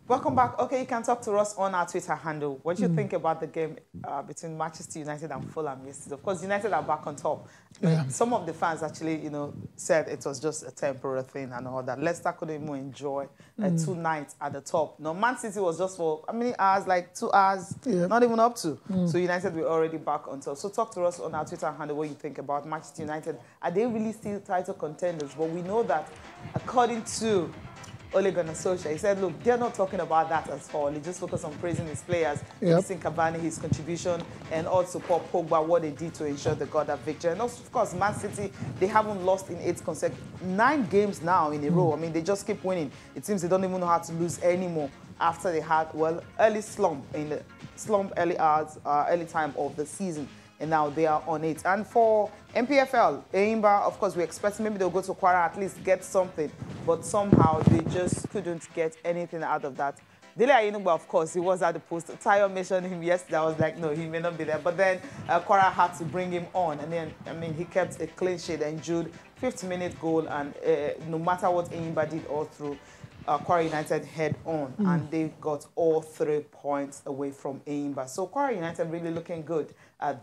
Welcome back. Okay, you can talk to us on our Twitter handle. What do you think about the game between Manchester United and Fulham yesterday? Of course, United are back on top. Yeah. Some of the fans actually, said it was just a temporary thing and all that. Leicester couldn't even enjoy 2 nights at the top. No, Man City was just for, how many hours? Like 2 hours, not even up to. So United were already back on top. So talk to us on our Twitter handle what you think about Manchester United. Are they really still title contenders? But we know that according to Ole Gunnar Solskjaer, he said, look, they're not talking about that at all. He just focused on praising his players, praising Cavani, his contribution, and also Paul Pogba, what they did to ensure they got that victory. And also, of course, Man City, they haven't lost in 9 games now in a row. I mean, they just keep winning. It seems they don't even know how to lose anymore after they had, early slump in the early hours, early time of the season. And now they are on it. And for MPFL, Enyimba, of course, we expect maybe they'll go to Kwara, at least get something. But somehow they just couldn't get anything out of that. Dele Ayenuga, of course, he was at the post. Tayo mentioned him yesterday. I was like, no, he may not be there. But then Kwara had to bring him on. And then, I mean, he kept a clean sheet and Jude, 50-minute goal. And no matter what Enyimba did all through, Kwara United head on, and they got all 3 points away from Enyimba. So Kwara United really looking good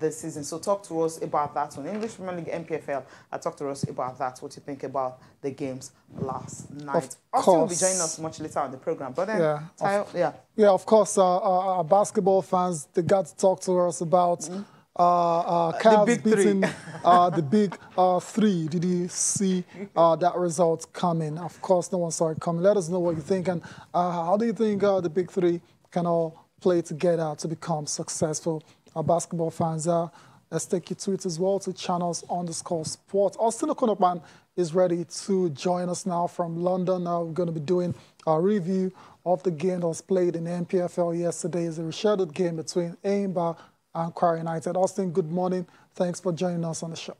this season. So talk to us about that one. English Premier League, MPFL, talk to us about that, what you think about the games last night. Austin will be joining us much later on the program. But then, of course, our basketball fans, they got to talk to us about Cavs beating the big three. Did you see that result coming? Of course, no one saw it coming. Let us know what you think. And how do you think the big three can all play together to become successful? Our basketball fans, let's take your tweets as well to channels_sports. Austin Okonopan is ready to join us now from London. We're going to be doing a review of the game that was played in the MPFL yesterday. It's a rescheduled game between Enyimba and Kwara United. Austin, good morning. Thanks for joining us on the show.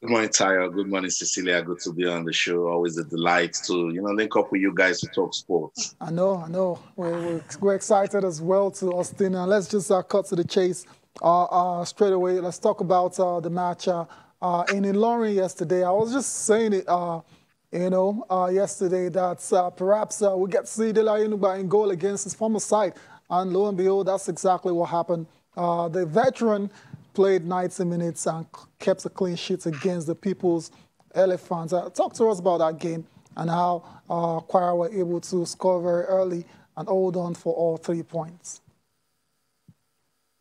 Good morning, Tayo. Good morning, Cecilia. Good to be on the show. Always a delight to, link up with you guys to talk sports. I know. We're excited as well to Austin. And let's just cut to the chase straight away. Let's talk about the match in Ilorin yesterday. I was just saying it, yesterday that perhaps we get to see Dele Ayenuga in goal against his former side. And lo and behold, that's exactly what happened. The veteran played 90 minutes and kept a clean sheet against the People's Elephants. Talk to us about that game and how Kwara were able to score very early and hold on for all 3 points.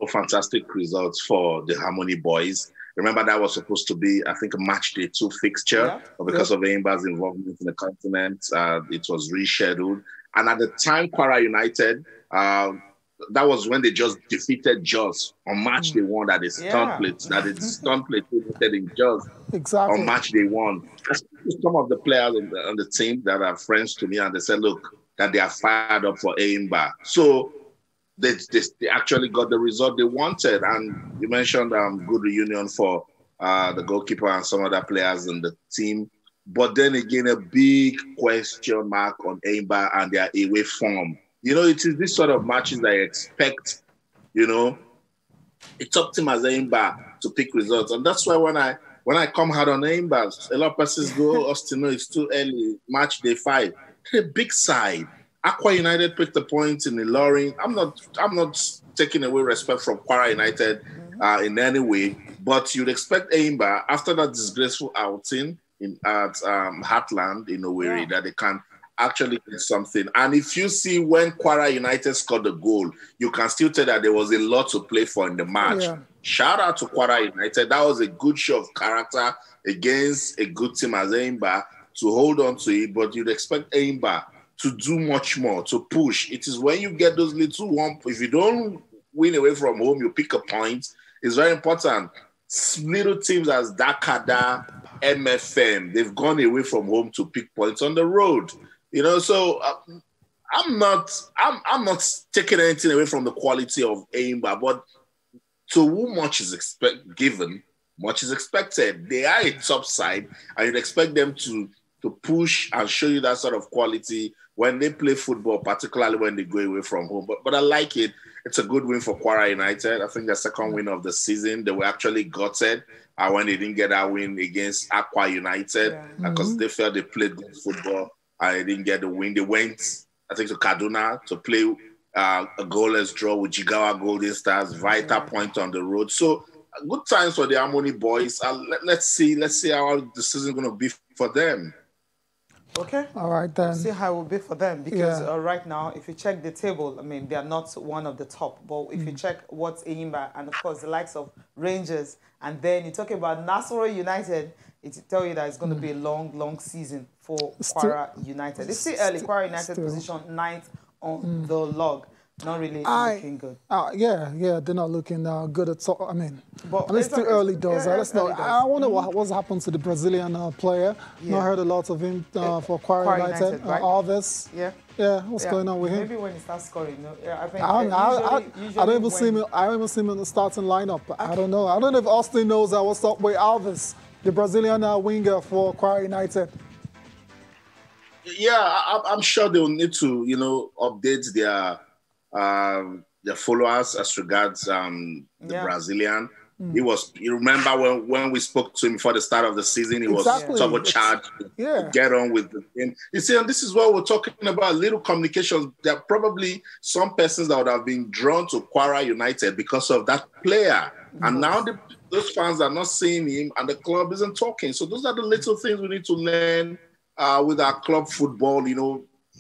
Fantastic results for the Harmony boys. Remember, that was supposed to be, I think, a match day 2 fixture, but because of Enyimba's involvement in the continent, it was rescheduled. And at the time, Kwara United, that was when they just defeated Jos on match day 1 that is stunt plate, in Jos on match day 1. Some of the players on the team that are friends to me, and they said, look, that they are fired up for Enyimba. So they actually got the result they wanted. And you mentioned good reunion for the goalkeeper and some other players in the team. But then again, a big question mark on Enyimba and their away form. It is this sort of matches that I expect, a top team as Enyimba to pick results. And that's why when I come hard on Enyimba, a lot of persons go, Austin, no, it's too early, match day 5. They're a big side. Aqua United picked the points in Ilorin. I'm not taking away respect from Kwara United in any way, but you'd expect Enyimba, after that disgraceful outing at Heartland in Owerri, that they can actually get something. And if you see when Kwara United scored the goal, you can still tell that there was a lot to play for in the match. Shout out to Kwara United. That was a good show of character against a good team as Enyimba to hold on to it, but you'd expect Enyimba to do much more, to push. It is when you get those little one, if you don't win away from home, you pick a point. It's very important. Little teams as Dakada, MFM, they've gone away from home to pick points on the road. So I'm not taking anything away from the quality of Enyimba, but to whom much is given, much is expected. They are a top side, and you'd expect them to push and show you that sort of quality when they play football, particularly when they go away from home. But I like it. It's a good win for Kwara United. I think the second win of the season. They were actually gutted when they didn't get that win against Aqua United because they felt they played good football and they didn't get the win. They went I think, to Kaduna to play a goalless draw with Jigawa Golden Stars, Vita Point on the road. So good times for the Harmony boys. Let's see how the season is going to be for them. Okay. All right, then. See how it will be for them because right now, if you check the table, I mean, they are not one of the top. But if you check what's Enyimba and, of course, the likes of Rangers, and then you talk about Nasarawa United, it tell you that it's going to be a long season for Kwara United. It's still early. Kwara United position 9th on the log. Not really looking good. Yeah, they're not looking good at all. I mean, but it's too early doors. I wonder what's happened to the Brazilian player. Not heard a lot of him for Kwara United. Right? Alves. Yeah, what's going on with him? Maybe when he starts scoring. I think I don't even see him in the starting lineup. Okay. I don't know. I don't know if Austin knows what's up with Alves, the Brazilian winger for Kwara United. Yeah, I'm sure they'll need to, update their followers as regards the Brazilian. You remember when we spoke to him before the start of the season, he was turbocharged to get on with the thing. You see, and this is what we're talking about, little communications. There are probably some persons that would have been drawn to Kwara United because of that player. And now those fans are not seeing him and the club isn't talking. So those are the little things we need to learn with our club football.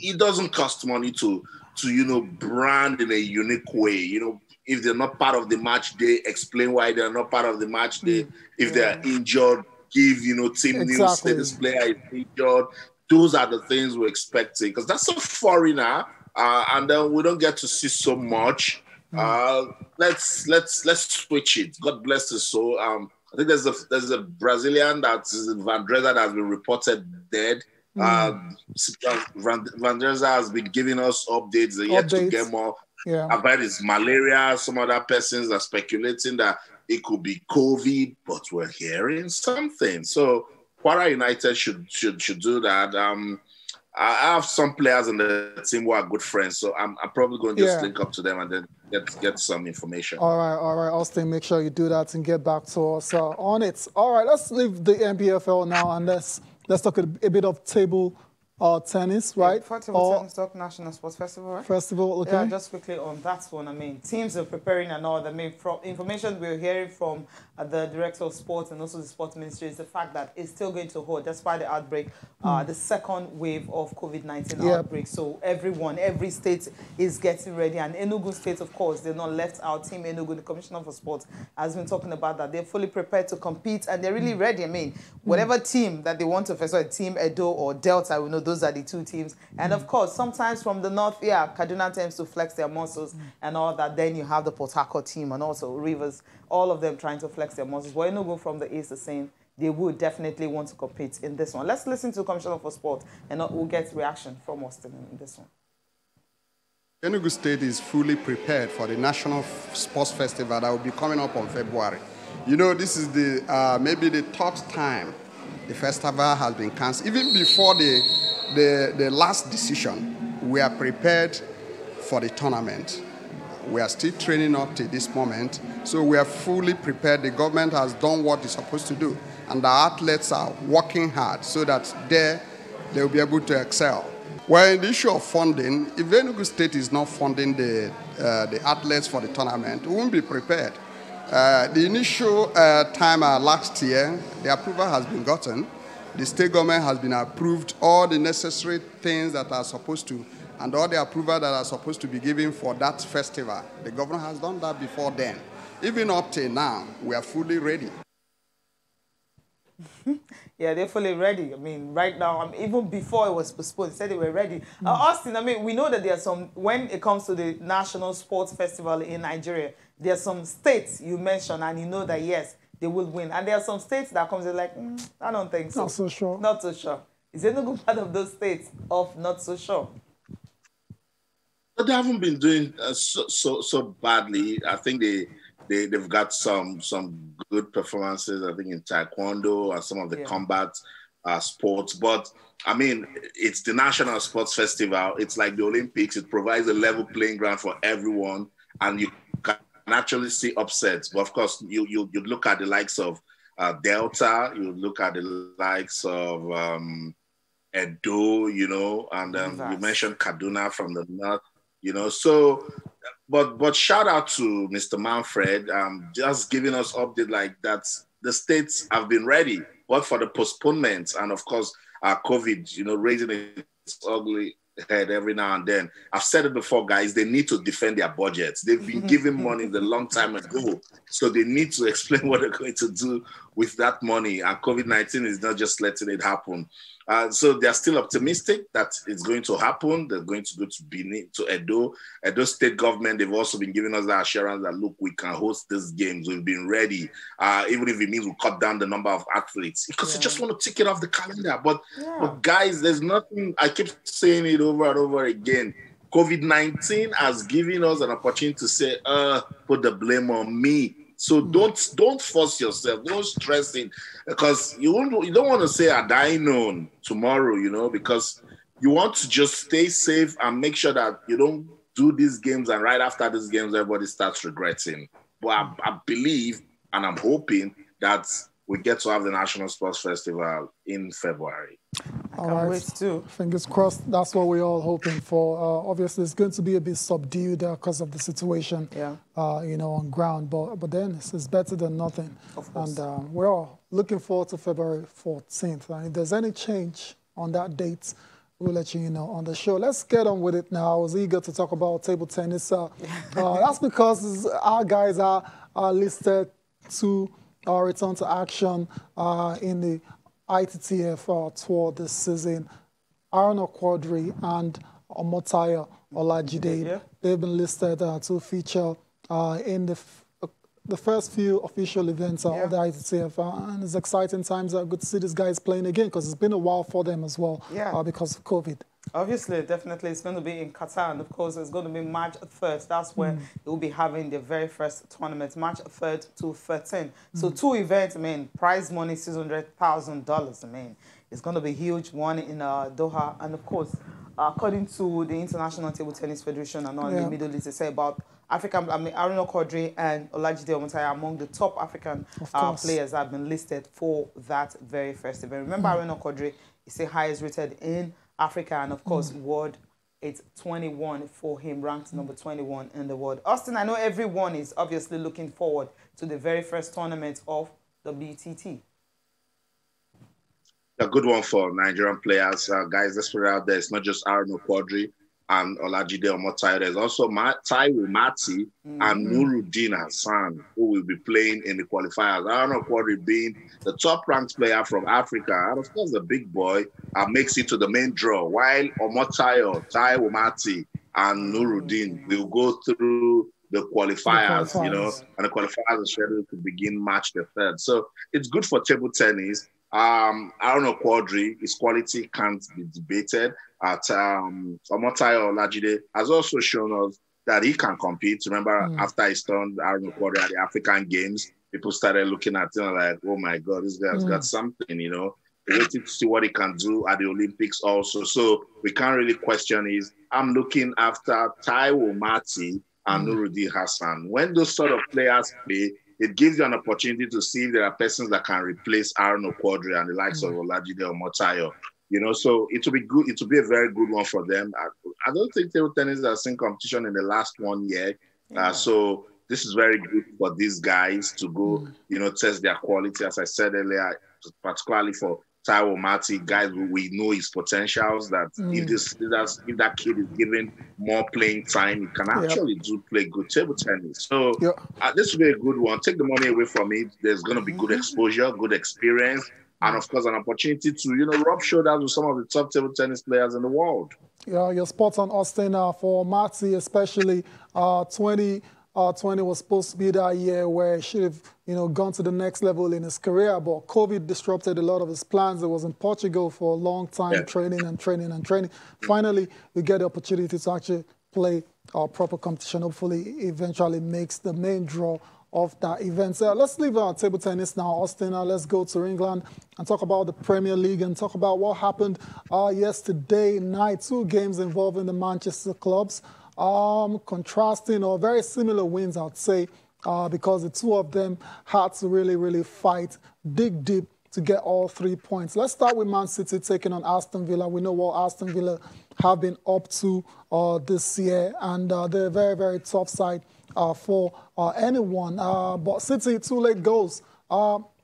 It doesn't cost money to brand in a unique way. If they're not part of the match day, explain why they're not part of the match day. If they're injured, give team news, say this player is injured. Those are the things we're expecting because that's a foreigner, and then we don't get to see so much. Let's switch it. God bless his soul. I think there's a Brazilian Vandresa that has been reported dead. Vandresa has been giving us updates. They're yet to get more. I've heard it's malaria. Some other persons are speculating that it could be COVID, but we're hearing something. So Kwara United should do that. I have some players in the team who are good friends, so I'm probably going to just link up to them and then get some information. All right, Austin, make sure you do that and get back to us on it. All right, let's leave the NPFL now and let's talk a bit of table tennis, right? Tennis Talk National Sports Festival, right? Festival, okay. Yeah, just quickly on that one. I mean, teams are preparing and all. I mean, from information we're hearing from the Director of Sports and also the Sports Ministry is the fact that it's still going to hold, despite the outbreak, the second wave of COVID-19 outbreak. So every state is getting ready. And Enugu State, of course, they're not left out. Team Enugu, the Commissioner for Sports, has been talking about that. They're fully prepared to compete and they're really ready. I mean, whatever team that they want to face, so Team Edo or Delta, we know those are the two teams. And of course, sometimes from the north, Kaduna tends to flex their muscles and all that. Then you have the Port Harcourt team and also Rivers, all of them trying to flex their muscles. But Enugu from the east is saying they would definitely want to compete in this one. Let's listen to Commissioner for Sport and we'll get reaction from Austin in this one. Enugu State is fully prepared for the National Sports Festival that will be coming up on February. This is the maybe the third time the festival has been cancelled. Even before the last decision, we are prepared for the tournament. We are still training up to this moment, so we are fully prepared. The government has done what it's supposed to do, and the athletes are working hard so that they will be able to excel. Well, in the issue of funding, if Enugu State is not funding the athletes for the tournament, we won't be prepared. The initial time last year, the approval has been gotten. The state government has been approved all the necessary things that are supposed to, and all the approval that are supposed to be given for that festival. The governor has done that before then. Even up till now, we are fully ready. Yeah, they're fully ready. I mean, right now, even before it was postponed, they said they were ready. Austin, I mean, we know that there are some, when it comes to the National Sports Festival in Nigeria, there are some states you mentioned, and you know that, yes, they will win. And there are some states that comes in like, I don't think so. Not so sure. Not so sure. Is Enugu part of those states of not so sure? But they haven't been doing so badly. I think they've got some good performances, I think, in Taekwondo and some of the combat sports. But, I mean, it's the National Sports Festival. It's like the Olympics. It provides a level playing ground for everyone. And you can actually see upsets. But, of course, you look at the likes of Delta. You look at the likes of Edo, you know, and you mentioned Kaduna from the north, you know. So, but shout out to Mr. Manfred, just giving us update like that. The states have been ready, but for the postponements and of course, COVID, you know, raising its ugly head every now and then. I've said it before, guys, they need to defend their budgets. They've been giving money a long time ago. So they need to explain what they're going to do with that money. And COVID-19 is not just letting it happen. So they're still optimistic that it's going to happen. They're going to go to Benin, to Edo state government. They've also been giving us the assurance that, look, we can host these games. We've been ready, even if it means we cut down the number of athletes, because they just want to tick it off the calendar. But guys, there's nothing, I keep saying it over and over again. COVID-19 has given us an opportunity to say, put the blame on me. So don't force yourself. Don't stress it, because you don't want to say a dying known tomorrow, you know, because you want to just stay safe and make sure that you don't do these games and right after these games everybody starts regretting. But I believe and I'm hoping that we get to have the National Sports Festival in February. All right. Wait too. Fingers crossed. That's what we're all hoping for. Obviously, it's going to be a bit subdued because of the situation, you know, on ground. But then it's better than nothing. Of course. And we're all looking forward to February 14th. And if there's any change on that date, we'll let you know on the show. Let's get on with it now. I was eager to talk about table tennis. That's because our guys are listed to return to action in the ITTF tour this season. Aaron Okwudiri and Omotayo Olajide, they've been listed to feature in the first few official events of the ITTF. And it's exciting times. Good to see these guys playing again, because it's been a while for them as well because of COVID. Obviously, definitely, it's going to be in Qatar, and of course, it's going to be March 3rd. That's when they will be having the very first tournament, March 3rd to 13th. So 2 events, I mean, prize money, $600,000, I mean, it's going to be a huge one in Doha. And of course, according to the International Table Tennis Federation and all the Middle East, they say about African, I mean, Aaron Okwudiri and Olajide Omotayo among the top African players that have been listed for that very first event. Remember, Aaron Okwudiri is the highest rated in Africa, and of course, world, it's 21 for him, ranked number 21 in the world. Austin, I know everyone is obviously looking forward to the very first tournament of the WTT. A good one for Nigerian players. Guys, let's put it out there. It's not just Aaron Okwudiri and Olajide Omotayo. There's also Taiwo Mati and Nuruddin Hassan, who will be playing in the qualifiers. Aaron Okwudiri being the top-ranked player from Africa, and of course the big boy makes it to the main draw, while Omotayo, Taiwo Mati, and Nuruddin will go through the qualifiers, you know, and the qualifiers are scheduled to begin March the 3rd. So it's good for table tennis. Aaron Okwudiri, his quality can't be debated. Omotayo Olajide has also shown us that he can compete. Remember, after he stunned Aaron Okwudiri at the African Games, people started looking at him like, oh my God, this guy's got something, you know. Waiting to see what he can do at the Olympics also. So we can't really question his. I'm looking after Taiwo Mati and Nuruddin Hassan. When those sort of players play, it gives you an opportunity to see if there are persons that can replace Aaron Okwudiri and the likes of Olajide Omotayo. You know, so it will be good. It will be a very good one for them. I don't think table tennis has seen competition in the last 1 year. So this is very good for these guys to go, you know, test their quality. As I said earlier, particularly for Taiwo Mati, guys, we know his potentials, that if that kid is given more playing time, he can actually do play good table tennis. So this will be a good one. Take the money away from it. There's going to be good exposure, good experience, and of course, an opportunity to, you know, rub shoulders with some of the top table tennis players in the world. Yeah, your spots on Austin for Mati, especially 2020 was supposed to be that year where he should have, you know, gone to the next level in his career, but COVID disrupted a lot of his plans. It was in Portugal for a long time, training. Finally, we get the opportunity to actually play proper competition. Hopefully, eventually makes the main draw of that event. So let's leave table tennis now, Austin. Let's go to England and talk about the Premier League and talk about what happened yesterday night. 2 games involving the Manchester clubs. Contrasting or very similar wins, I'd say, because the 2 of them had to really, really fight, dig deep to get all 3 points. Let's start with Man City taking on Aston Villa. We know what Aston Villa have been up to this year, and they're a very, very tough side for anyone. But City, 2 late goals,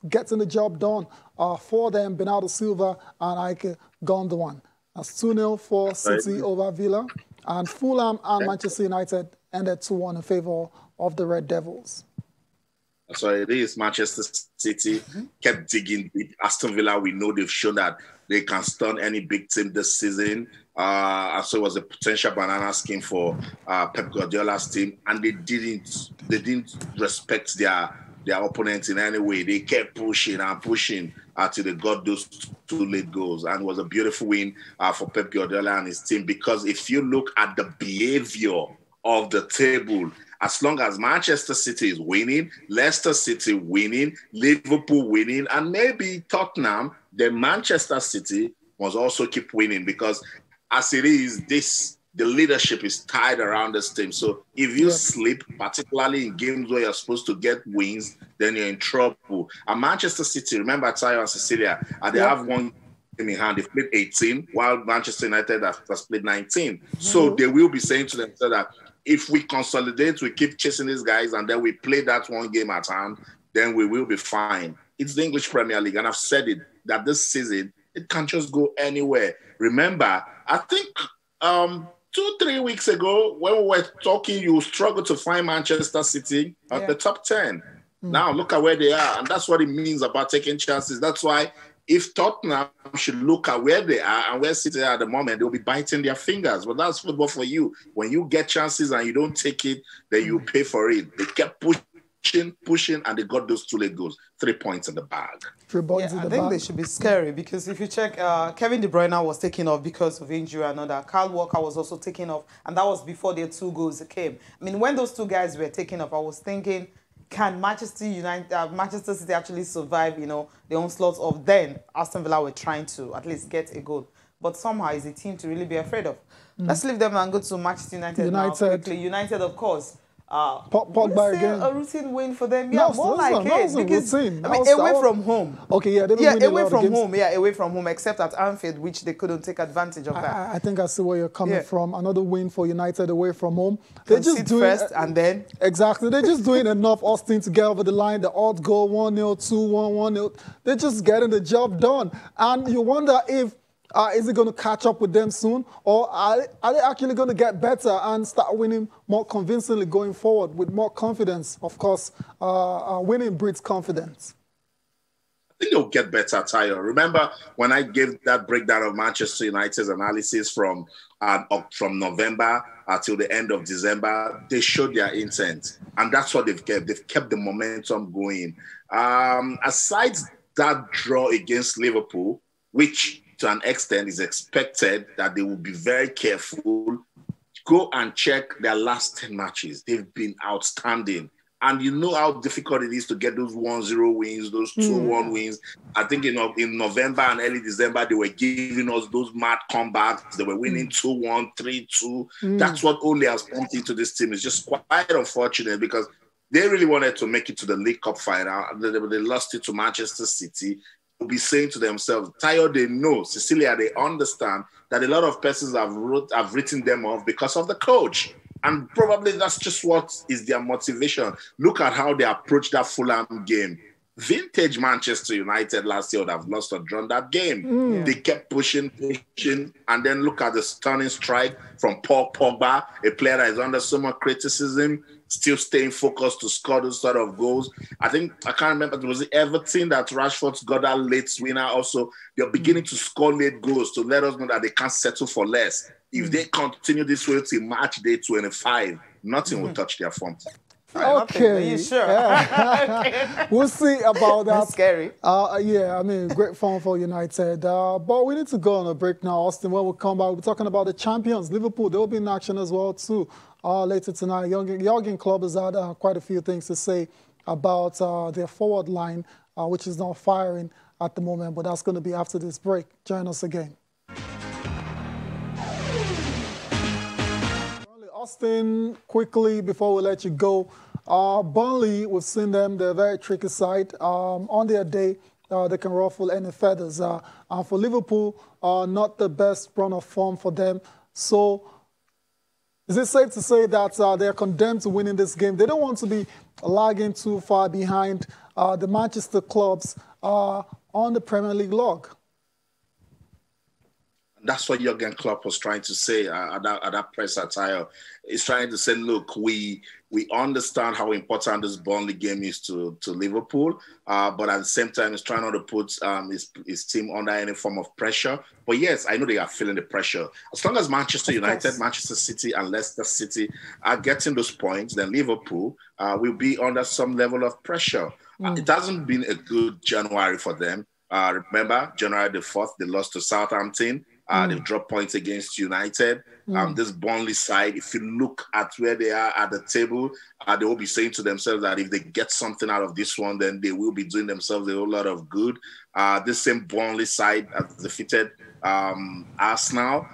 getting the job done for them. Bernardo Silva and Ike Gundogan. That's 2-0 for City over Villa. And Fulham and Manchester United ended 2-1 in favor of the Red Devils. So it is. Manchester City kept digging deep. Aston Villa, we know they've shown that they can stun any big team this season. So it was a potential banana scheme for Pep Guardiola's team, and they didn't respect their opponents in any way. They kept pushing and pushing till they got those 2 late goals, and it was a beautiful win for Pep Guardiola and his team. Because if you look at the behavior of the table, as long as Manchester City is winning, Leicester City winning, Liverpool winning, and maybe Tottenham, then Manchester City must also keep winning, because as it is, the leadership is tied around this team. So if you slip, particularly in games where you're supposed to get wins, then you're in trouble. And Manchester City, remember Tayo and Cecilia, they have 1 game in hand. They've played 18, while Manchester United has played 19. So they will be saying to themselves that if we consolidate, we keep chasing these guys, and then we play that 1 game at hand, then we will be fine. It's the English Premier League, and I've said it, that this season, it can't just go anywhere. Remember, I think 2-3 weeks ago, when we were talking, you struggled to find Manchester City at the top 10. Now look at where they are, and that's what it means about taking chances. That's why if Tottenham should look at where they are and where City are at the moment, they'll be biting their fingers. But that's football for you. When you get chances and you don't take it, then you pay for it. They kept pushing, and they got those 2 late goals. 3 points in the bag. 3 points in the bag. I think they should be scary, because if you check, Kevin De Bruyne was taken off because of injury and all that. Kyle Walker was also taken off, and that was before their 2 goals came. I mean, when those 2 guys were taken off, I was thinking, can Manchester City actually survive, the onslaught of then Aston Villa were trying to at least get a goal. But somehow it's a team to really be afraid of. Let's leave them and go to Manchester United now quickly. United, of course. Pogba again. A routine win for them. Yeah, more like it. Because, routine. I mean, away from home. Okay, yeah, they win away from home. Yeah, away from home, except at Anfield, which they couldn't take advantage of that. I think I see where you're coming from. Another win for United away from home. They're just doing first and then. Exactly. They're just doing enough, Austin, to get over the line. The odd goal, 1-0, 2-1, 1-0. They're just getting the job done. And you wonder if is it going to catch up with them soon? Or are they actually going to get better and start winning more convincingly going forward with more confidence? Of course, winning breeds confidence. I think they'll get better, Tayo. Remember when I gave that breakdown of Manchester United's analysis from November till the end of December? They showed their intent, and that's what they've kept. They've kept the momentum going. Aside that draw against Liverpool, which to an extent is expected that they will be very careful, go and check their last 10 matches. They've been outstanding. And you know how difficult it is to get those 1-0 wins, those 2-1 wins. I think in November and early December, they were giving us those mad comebacks. They were winning 2-1, 3-2. That's what Ole has pumped into this team. It's just quite unfortunate because they really wanted to make it to the League Cup final. They lost it to Manchester City. Will be saying to themselves, Tayo, they know, Cecilia, they understand that a lot of persons have written them off because of the coach. And probably that's just what is their motivation. Look at how they approached that Fulham game. Vintage Manchester United last year would have lost or drawn that game. They kept pushing, and then look at the stunning strike from Paul Pogba, a player that is under so much criticism, still staying focused to score those sort of goals. I can't remember, it was Everton that Rashford got that late winner also. They're beginning to score late goals to let us know that they can't settle for less. If they continue this way till match day 25, nothing will touch their form. Okay. Are you sure? Yeah. We'll see about that. That's scary. Yeah, I mean, great fun for United. But we need to go on a break now, Austin. When we come back, we're talking about the champions, Liverpool. They'll be in action as well, too, later tonight. Jurgen Klopp has had quite a few things to say about their forward line, which is not firing at the moment. But that's going to be after this break. Join us again. Austin, quickly, before we let you go, Burnley, we've seen them. They're a very tricky side. On their day, they can ruffle any feathers. And for Liverpool, not the best run of form for them. So is it safe to say that they're condemned to winning this game? They don't want to be lagging too far behind the Manchester clubs on the Premier League log. That's what Jurgen Klopp was trying to say at that press attire. He's trying to say, look, we understand how important this Burnley game is to Liverpool, but at the same time, he's trying not to put his team under any form of pressure. But yes, I know they are feeling the pressure. As long as Manchester United, Manchester City, and Leicester City are getting those points, then Liverpool will be under some level of pressure. It hasn't been a good January for them. Remember, January the 4th, they lost to Southampton. They've dropped points against United. This Burnley side, if you look at where they are at the table, they will be saying to themselves that if they get something out of this one, then they will be doing themselves a whole lot of good. This same Burnley side has defeated Arsenal.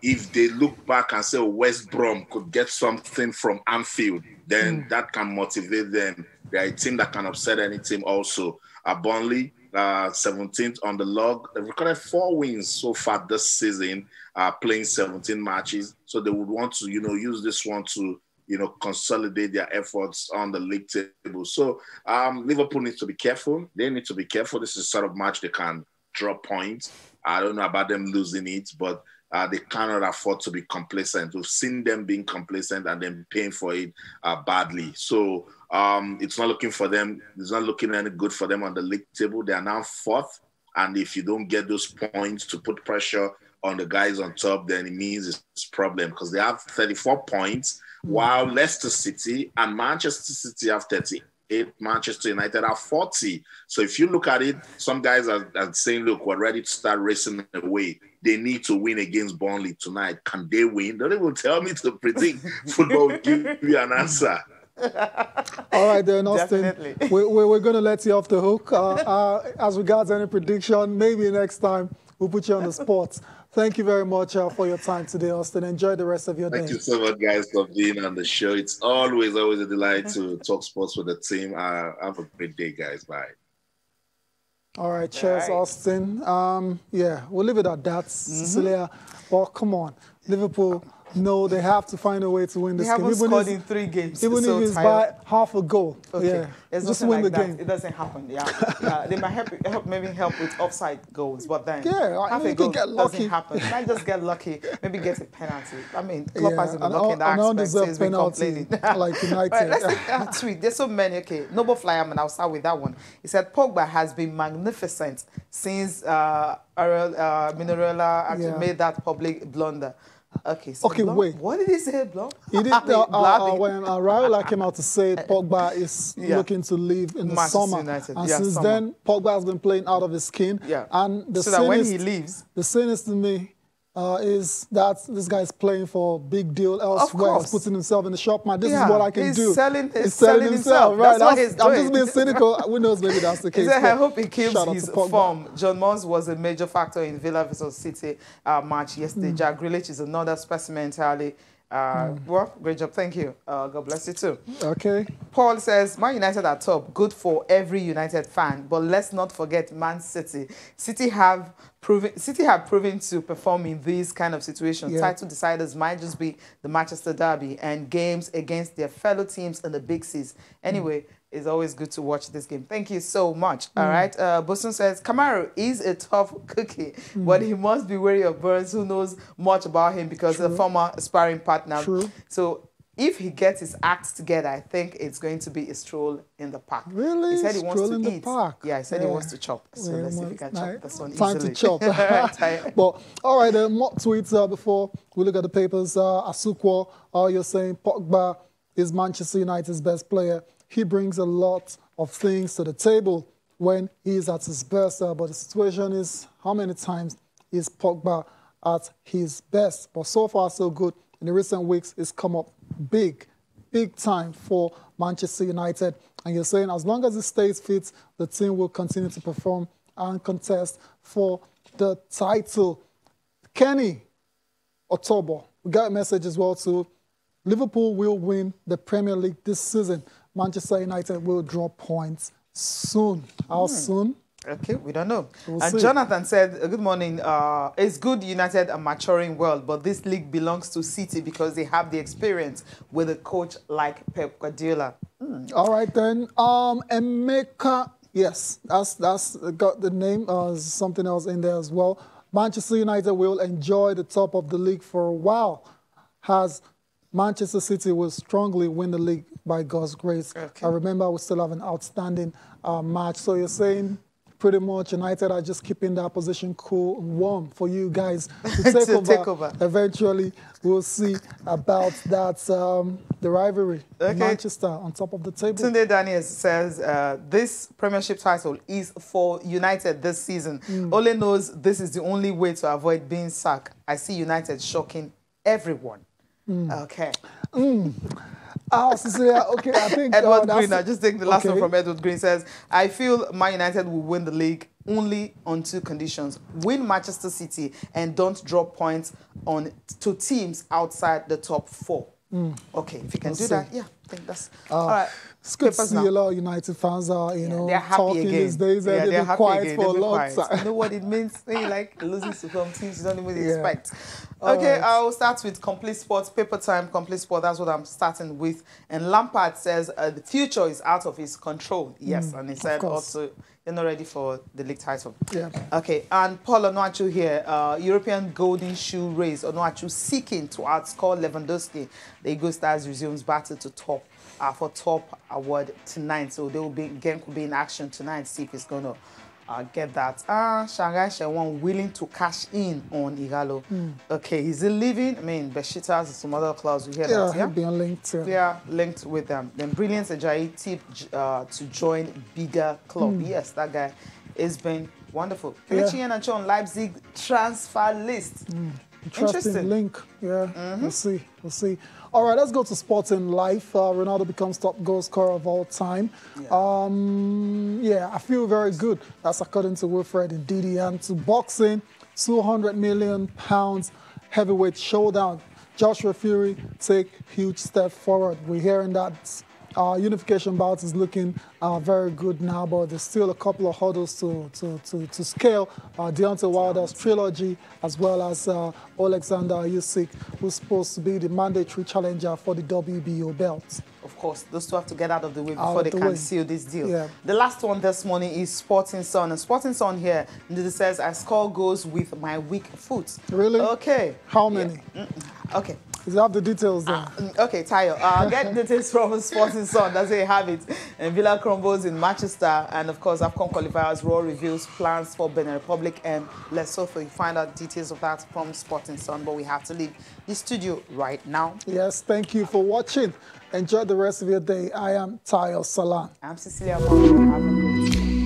If they look back and say West Brom could get something from Anfield, then that can motivate them. They're a team that can upset any team also. Burnley, 17th on the log. They've recorded 4 wins so far this season, playing 17 matches. So they would want to, use this one to, consolidate their efforts on the league table. So Liverpool needs to be careful. They need to be careful. This is the sort of match they can drop points. I don't know about them losing it, but they cannot afford to be complacent. We've seen them being complacent and then paying for it badly. So it's not looking for them. It's not looking any good for them on the league table. They are now 4th. And if you don't get those points to put pressure on the guys on top, then it means it's a problem because they have 34 points, while Leicester City and Manchester City have 38. Manchester United are 40. So if you look at it, some guys are saying, look, we're ready to start racing away. They need to win against Burnley tonight. Can they win? Don't even tell me to predict football. Give you an answer. All right, then, Austin. We're going to let you off the hook. As regards any prediction, maybe next time we'll put you on the spot. Thank you very much for your time today, Austin. Enjoy the rest of your day. Thank you so much, guys, for being on the show. It's always a delight to talk sports with the team. Have a great day, guys. Bye. All right, cheers, Austin. Yeah, we'll leave it at that, Cecilia. Well, come on. Liverpool, no, they have to find a way to win this game. They haven't scored in 3 games. Even if it's by half a goal. Okay. Yeah, just win the game. It doesn't happen. Yeah. They might help with offside goals, but then half a goal doesn't happen. You might just get lucky, maybe get a penalty. I mean, Klopp hasn't been lucky in that aspect, so he's been complaining. Like United. Right, let's take a tweet. There's so many. Okay, Noble Flyerman, I'll start with that one. He said, Pogba has been magnificent since Minoruela actually made that public blunder. Okay, so wait. What did he say, Blom? He did when Raiola came out to say Pogba is looking to leave in the summer. United. And since then, Pogba has been playing out of his skin. Yeah. And so that when he leaves... The thinnest to me is that this guy is playing for a big deal elsewhere. He's putting himself in the shop. Man, this is what I can do. He's selling himself. Right? That's what he's doing. I'm just being cynical. Who knows, maybe that's the case. I hope he keeps his form. John Moss was a major factor in Villa vs City match yesterday. Jack Grealish is another specimen entirely. Well, great job. Thank you. God bless you too. Okay. Paul says, Man United are top. Good for every United fan. But let's not forget Man City. City have proven to perform in these kind of situations. Yeah. Title deciders might just be the Manchester Derby and games against their fellow teams in the Big C's. Anyway, it's always good to watch this game. Thank you so much. All right. Bosun says, Kamaru is a tough cookie, but he must be wary of Burns, who knows much about him because a former sparring partner. So if he gets his act together, I think it's going to be a stroll in the park. Really? He said he wants to eat. Park. Yeah, he said he wants to chop. So let's see if he can chop this one Time easily. to chop. But all right, more tweets before we look at the papers. Asukwo, you're saying Pogba is Manchester United's best player. He brings a lot of things to the table when he's at his best. But the situation is, how many times is Pogba at his best? But so far, so good. In the recent weeks, it's come up big time for Manchester United. And you're saying as long as he stays fit, the team will continue to perform and contest for the title. Kenny Otobo, we got a message as well too. Liverpool will win the Premier League this season. Manchester United will draw points soon. How soon? Okay, we don't know. We'll and see. Jonathan said, good morning. It's good United are maturing well, but this league belongs to City because they have the experience with a coach like Pep Guardiola. All right then. Emeka, yes, that's got the name. Something else in there as well. Manchester United will enjoy the top of the league for a while, as Manchester City will strongly win the league by God's grace. Okay. I remember we still have an outstanding match. So you're saying pretty much United are just keeping that position cool and warm for you guys to take over. Eventually, we'll see about that, the rivalry. Okay. Manchester on top of the table. Tunde Daniel says, this Premiership title is for United this season. Ole knows this is the only way to avoid being sacked. I see United shocking everyone. Okay. Cecilia, okay, I think... Edward Green, I just take the last one from Edward Green, says, I feel Man United will win the league only on two conditions. Win Manchester City and don't drop points to teams outside the top 4. Okay, if you can do that, yeah, I think that's... all right. It's good to see a lot of United fans are, they're happy talking again. these days. They've been quiet for a long time. You know what it means? Like losing to some teams you don't even expect. Okay, right. I'll start with Complete Sports. Paper time, Complete Sport. That's what I'm starting with. And Lampard says the future is out of his control. Yes, and he said also you're not ready for the league title. Yeah. Okay, and Paul Onuachu here. European Golden Shoe race. Onuachu seeking to outscore Lewandowski. The Eagle Stars resumes battle to top. For top award tonight, so they will be Genk will be in action tonight. See if he's gonna get that. Shanghai Shenwan willing to cash in on Igalo. Okay, is he leaving? I mean, Besiktas and some other clubs. We hear that. Yeah, being linked. Yeah, linked with them. Then Brilliant Ajayi tip to join bigger club. Yes, that guy has been wonderful. Kelechi Iheanacho on Leipzig transfer list. Interesting link. Yeah, we'll see. We'll see. All right, let's go to Sporting Life. Ronaldo becomes top goal scorer of all time. Yeah, I feel very good. That's according to Wilfred Ndidi. And to boxing, £200 million heavyweight showdown. Joshua Fury take huge step forward. We're hearing that unification bout is looking very good now, but there's still a couple of hurdles to scale. Deontay Wilder's trilogy, as well as Alexander Usyk, who's supposed to be the mandatory challenger for the WBO belt. Of course, those two have to get out of the way before they can seal this deal. Yeah. The last one this morning is Sporting Sun. And Sporting Sun here, it says, I score goals with my weak foot. Really? Okay. How many? Yeah. Okay. You have the details there. Okay, Tayo. Get details from Sporting Sun. That's where you have it. And Villa crumbles in Manchester. And of course, AFCON qualifiers, Raw reveals plans for Benin Republic and Lesotho. You find out details of that from Sporting Sun. But we have to leave the studio right now. Yes, thank you for watching. Enjoy the rest of your day. I am Tayo Salan. I'm Cecilia Moore. Have a great day.